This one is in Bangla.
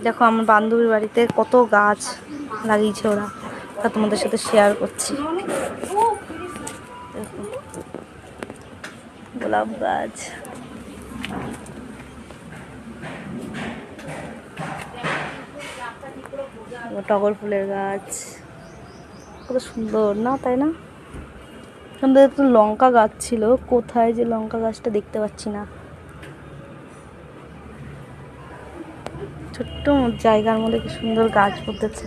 দেখো আমার বান্ধবীর বাড়িতে কত গাছ লাগিয়েছে ওরা, তা তোমাদের সাথে শেয়ার করছি। দেখো গোলাপ গাছ, টগর ফুলের গাছ, কত সুন্দর না, তাই না? আমাদের তো লঙ্কা গাছ ছিল, কোথায় যে লঙ্কা গাছটা দেখতে পাচ্ছি না। ছোট্ট জায়গার মধ্যে কি সুন্দর গাছ ফুটেছে।